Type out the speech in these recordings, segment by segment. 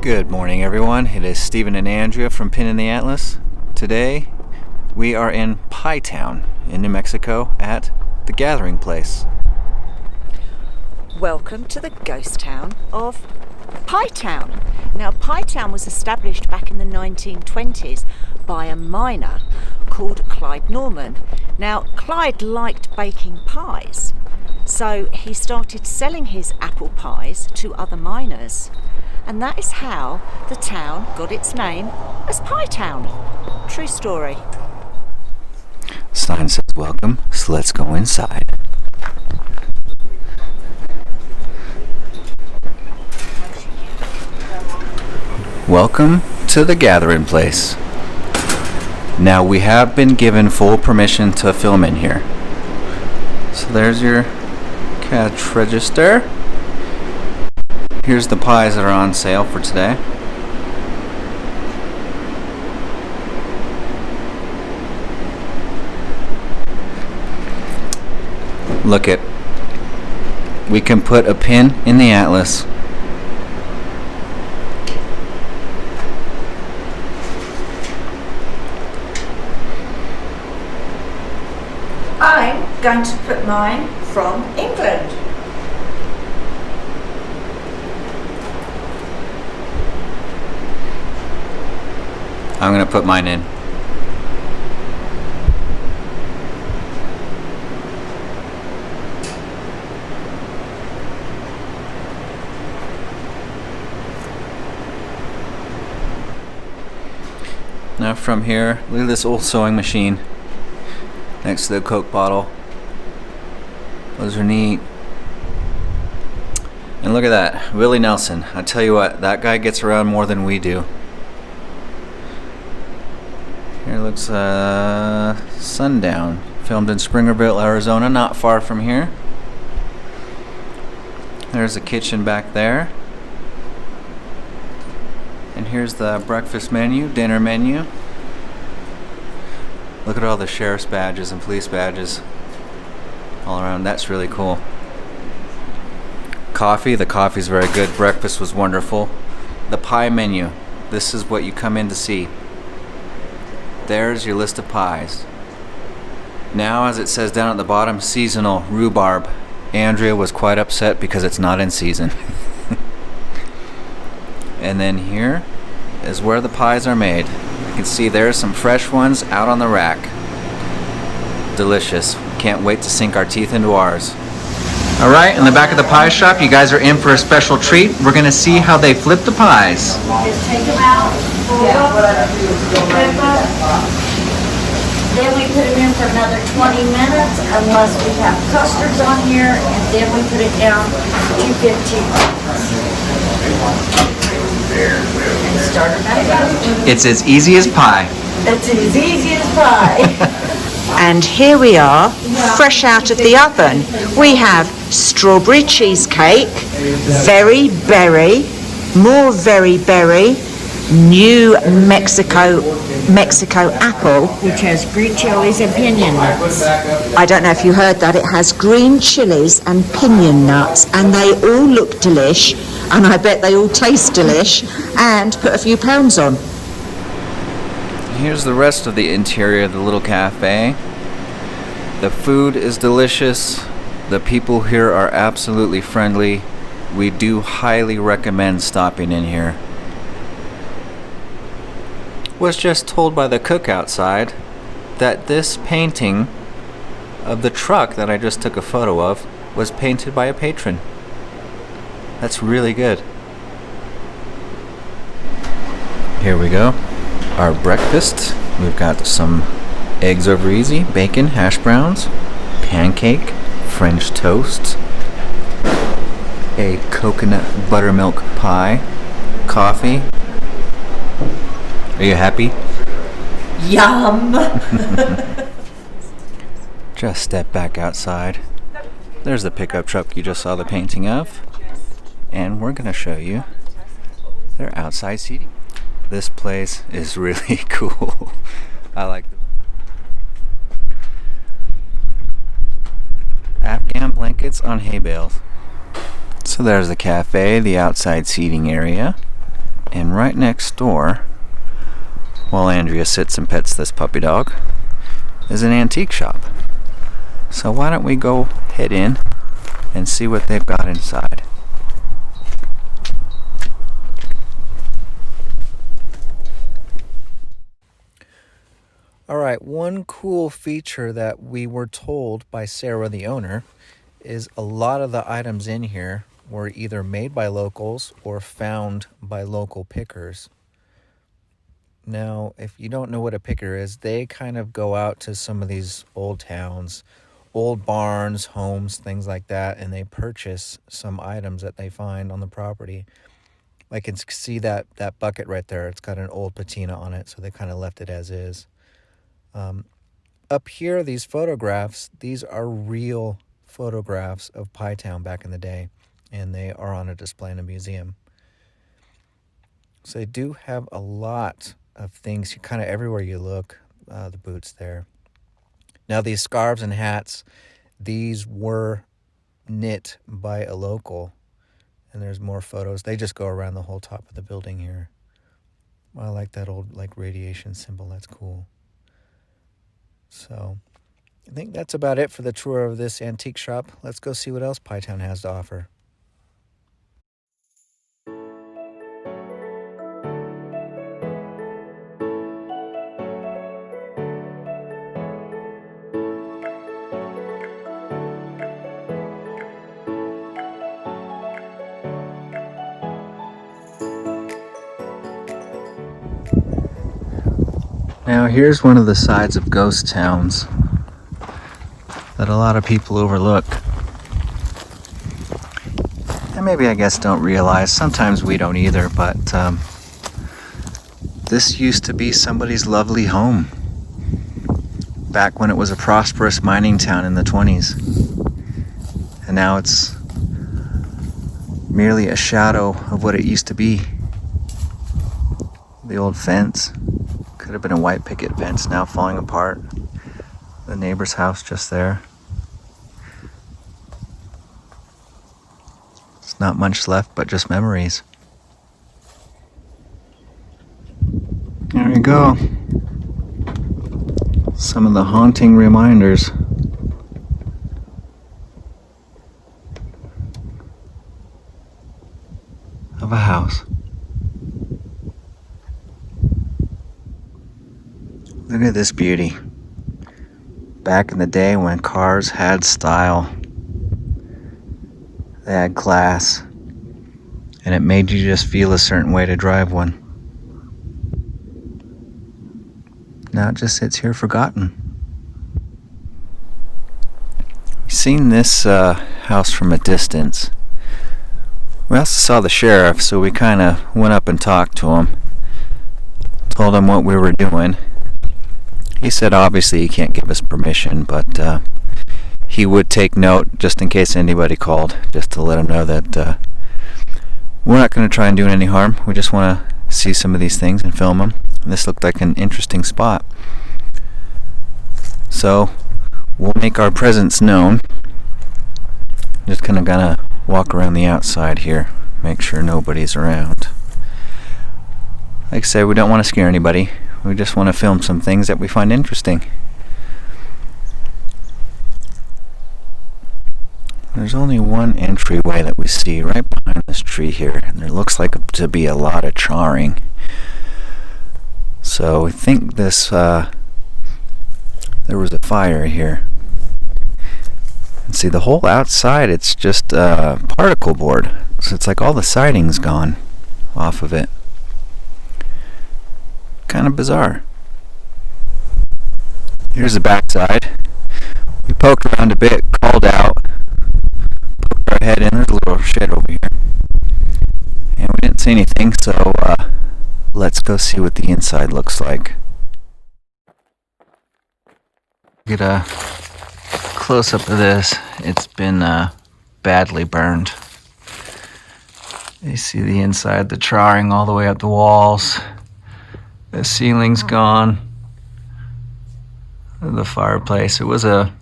Good morning, everyone. It is Stephen and Andrea from Pin in the Atlas. Today, we are in Pie Town in New Mexico at the Gathering Place. Welcome to the ghost town of Pie Town. Now, Pie Town was established back in the 1920s by a miner called Clyde Norman. Now, Clyde liked baking pies, so he started selling his apple pies to other miners. And that is how the town got its name as Pie Town. True story. Sign says welcome, so let's go inside. Welcome to the Gathering Place. Now, we have been given full permission to film in here. So there's your cash register. Here's the pies that are on sale for today. Look it. We can put a pin in the atlas. I'm going to put mine from England. I'm going to put mine in. Now from here, look at this old sewing machine next to the Coke bottle. Those are neat. And look at that, Willie Nelson. I tell you what, that guy gets around more than we do. Here looks Sundown, filmed in Springerville, Arizona, not far from here. There's the kitchen back there. And here's the breakfast menu, dinner menu. Look at all the sheriff's badges and police badges all around. That's really cool. Coffee, the coffee's very good. Breakfast was wonderful. The pie menu, this is what you come in to see. There's your list of pies. Now, as it says down at the bottom, seasonal rhubarb. Andrea was quite upset because it's not in season. And then here is where the pies are made. You can see there's some fresh ones out on the rack. Delicious. Can't wait to sink our teeth into ours. Alright, in the back of the pie shop, you guys are in for a special treat. We're going to see how they flip the pies. Just take them out, then we put them in for another 20 minutes unless we have custards on here, and then we put it down to 15 minutes. And start it back up. It's as easy as pie. It's as easy as pie. And here we are, fresh out of the oven. We have strawberry cheesecake, very berry, more very berry, New Mexico apple, Which has green chilies and pinion nuts. I don't know if you heard that, it has green chilies and pinion nuts, and they all look delish, and I bet they all taste delish, and put a few pounds on. Here's the rest of the interior of the little cafe. The food is delicious. The people here are absolutely friendly. We do highly recommend stopping in here. Was just told by the cook outside that this painting of the truck that I just took a photo of was painted by a patron. That's really good. Here we go. Our breakfast. We've got some eggs over easy, bacon, hash browns, pancake, French toast, a coconut buttermilk pie, coffee. Are you happy? Yum! Just step back outside. There's the pickup truck you just saw the painting of. And we're going to show you their outside seating. This place is really cool. I like it. Afghan blankets on hay bales. So there's the cafe, the outside seating area. And right next door, while Andrea sits and pets this puppy dog, is an antique shop. So why don't we go head in and see what they've got inside. Alright, one cool feature that we were told by Sarah, the owner, is a lot of the items in here were either made by locals or found by local pickers. Now, if you don't know what a picker is, they kind of go out to some of these old towns, old barns, homes, things like that, and they purchase some items that they find on the property. I can see that bucket right there. It's got an old patina on it, so they kind of left it as is. Up here, these photographs, these are real photographs of Pie Town back in the day, and they are on a display in a museum. So they do have a lot of things, kind of everywhere you look, the boots there. Now these scarves and hats, these were knit by a local, and there's more photos. They just go around the whole top of the building here. I like that old radiation symbol. That's cool. So I think that's about it for the tour of this antique shop. Let's go see what else Pie Town has to offer. Now here's one of the sides of ghost towns that a lot of people overlook. And maybe I guess don't realize, sometimes we don't either, but this used to be somebody's lovely home back when it was a prosperous mining town in the 20s. And now it's merely a shadow of what it used to be. The old fence. Could have been a white picket fence, now falling apart. The neighbor's house just there. There's not much left but just memories. There we go. Some of the haunting reminders. Of a house. Look at this beauty. Back in the day when cars had style, they had class, and it made you just feel a certain way to drive one. Now it just sits here forgotten. We've seen this house from a distance. We also saw the sheriff, so we kind of went up and talked to him. Told him what we were doing. He said obviously he can't give us permission, but he would take note just in case anybody called, just to let him know that we're not going to try and do any harm. We just want to see some of these things and film them. And this looked like an interesting spot. So we'll make our presence known. Just kind of gonna walk around the outside here, make sure nobody's around. Like I said, we don't want to scare anybody. We just want to film some things that we find interesting. There's only one entryway that we see right behind this tree here, and there looks like to be a lot of charring. So we think this, there was a fire here. And see, the whole outside, it's just particle board. So it's like all the siding's gone off of it. Kind of bizarre. Here's the backside. We poked around a bit, called out, poked our head in. There's a little shed over here, and we didn't see anything, so let's go see what the inside looks like. Get a close-up of this. It's been badly burned. You see the inside, the charring all the way up the walls. The ceiling's gone. The fireplace. It was a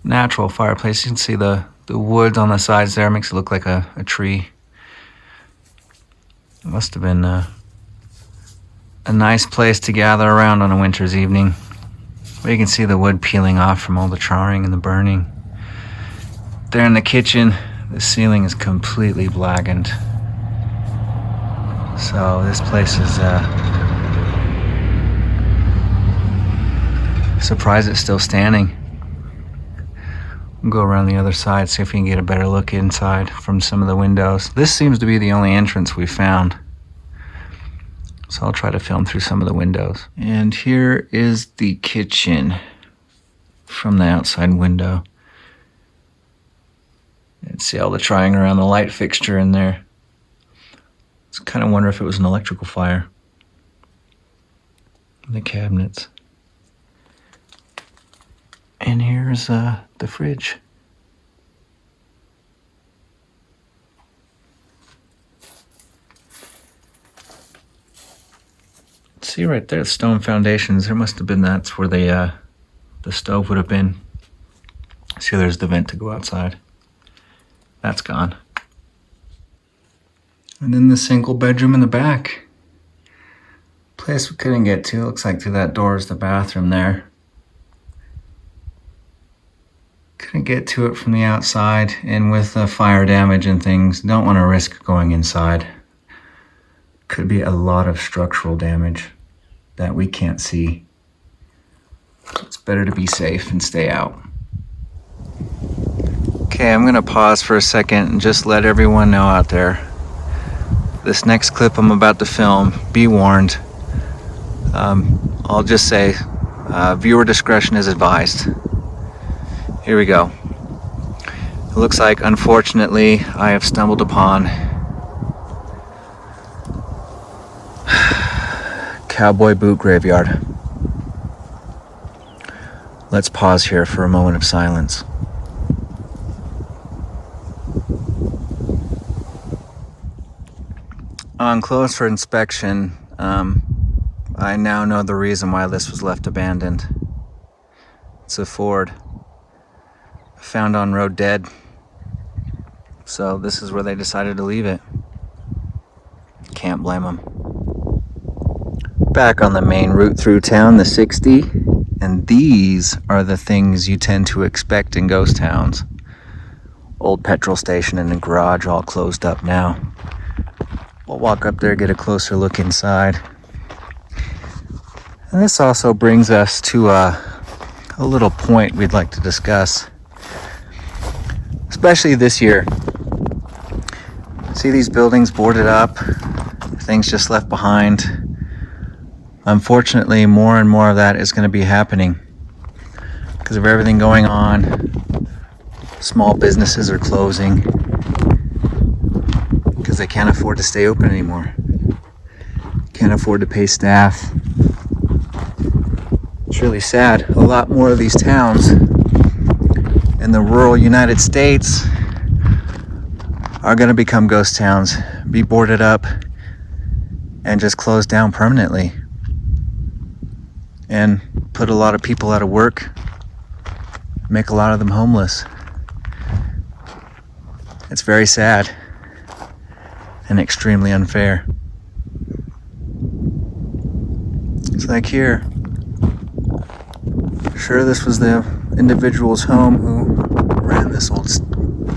natural fireplace. You can see the wood on the sides there. Makes it look like a tree. Must have been a nice place to gather around on a winter's evening. Well, you can see the wood peeling off from all the charring and the burning. There in the kitchen, the ceiling is completely blackened. So this place is surprised it's still standing. We'll go around the other side, see if we can get a better look inside from some of the windows. This seems to be the only entrance we found. So I'll try to film through some of the windows. And here is the kitchen from the outside window. And see all the trying around the light fixture in there. I kind of wonder if it was an electrical fire. The cabinets. And here's the fridge. See right there, the stone foundations. There must have been, that's where the stove would have been. See, there's the vent to go outside. That's gone. And then the single bedroom in the back. Place we couldn't get to. Looks like through that door is the bathroom there. Couldn't get to it from the outside, and with the fire damage and things, don't want to risk going inside. Could be a lot of structural damage that we can't see. It's better to be safe and stay out. Okay, I'm gonna pause for a second and just let everyone know out there. This next clip I'm about to film, be warned. I'll just say, viewer discretion is advised. Here we go. It looks like, unfortunately, I have stumbled upon cowboy boot graveyard. Let's pause here for a moment of silence. On closer inspection, I now know the reason why this was left abandoned. It's a Ford. Found on road dead. So this is where they decided to leave it. Can't blame them. Back on the main route through town, the 60, and these are the things you tend to expect in ghost towns. Old petrol station and the garage all closed up now. We'll walk up there, get a closer look inside. And this also brings us to a little point we'd like to discuss. Especially this year. See these buildings boarded up, things just left behind. Unfortunately, more and more of that is going to be happening because of everything going on. Small businesses are closing because they can't afford to stay open anymore. Can't afford to pay staff. It's really sad. A lot more of these towns in the rural United States are going to become ghost towns, be boarded up, and just closed down permanently. And put a lot of people out of work, make a lot of them homeless. It's very sad and extremely unfair. It's like here. Sure, this was the individual's home who ran this old,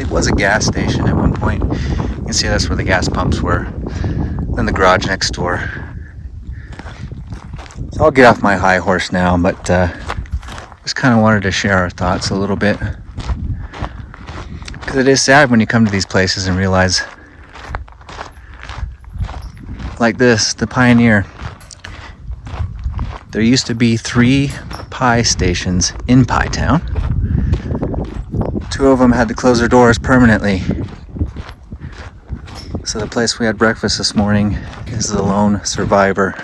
it was a gas station at one point. You can see that's where the gas pumps were. Then the garage next door. So I'll get off my high horse now, but just kind of wanted to share our thoughts a little bit. Because it is sad when you come to these places and realize, like this, the Pioneer, there used to be 3 pie stations in Pie Town. 2 of them had to close their doors permanently. So the place we had breakfast this morning is the lone survivor.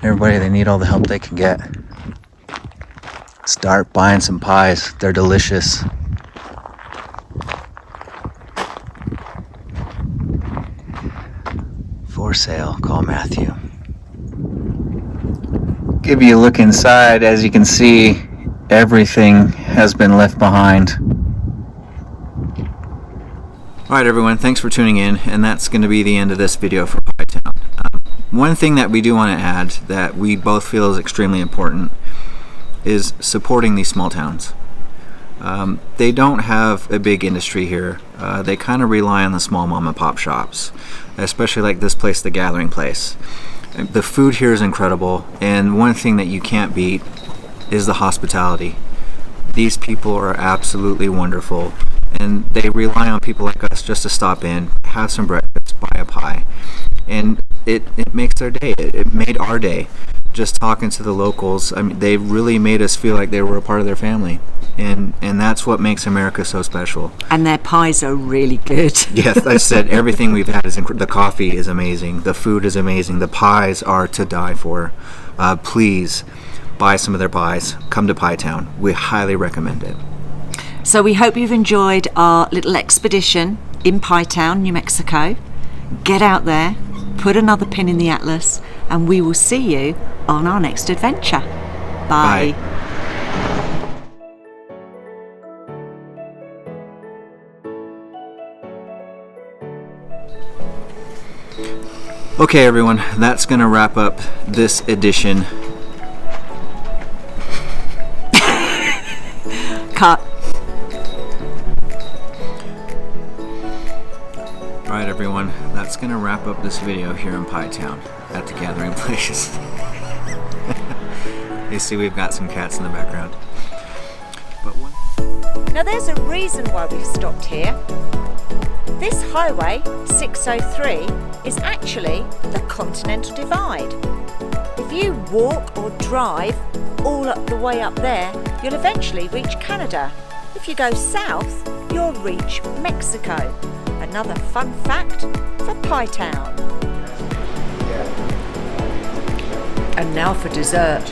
Everybody, they need all the help they can get. Start buying some pies. They're delicious. For sale. Call Matthew. Give you a look inside. As you can see, everything has been left behind. Alright everyone, thanks for tuning in, and that's going to be the end of this video for Pie Town. One thing that we do want to add that we both feel is extremely important is supporting these small towns. They don't have a big industry here. They kind of rely on the small mom and pop shops, especially like this place, The Gathering Place. The food here is incredible, and one thing that you can't beat is the hospitality. These people are absolutely wonderful, and they rely on people like us just to stop in, have some breakfast, buy a pie, and it makes their day. It made our day. Just talking to the locals, I mean, they really made us feel like they were a part of their family, and that's what makes America so special. And their pies are really good. Yes, I said everything we've had is the coffee is amazing, the food is amazing, the pies are to die for. Please buy some of their pies. Come to Pie Town. We highly recommend it. So we hope you've enjoyed our little expedition in Pie Town, New Mexico. Get out there, put another pin in the atlas, and we will see you on our next adventure. Bye. Bye. Okay everyone, that's going to wrap up this edition. Cut. Alright everyone, that's going to wrap up this video here in Pie Town at The Gathering Place. You see we've got some cats in the background. But Now there's a reason why we've stopped here. This highway, 603, is actually the Continental Divide. If you walk or drive all up the way up there, you'll eventually reach Canada. If you go south, you'll reach Mexico. Another fun fact for Pie Town. And now for dessert.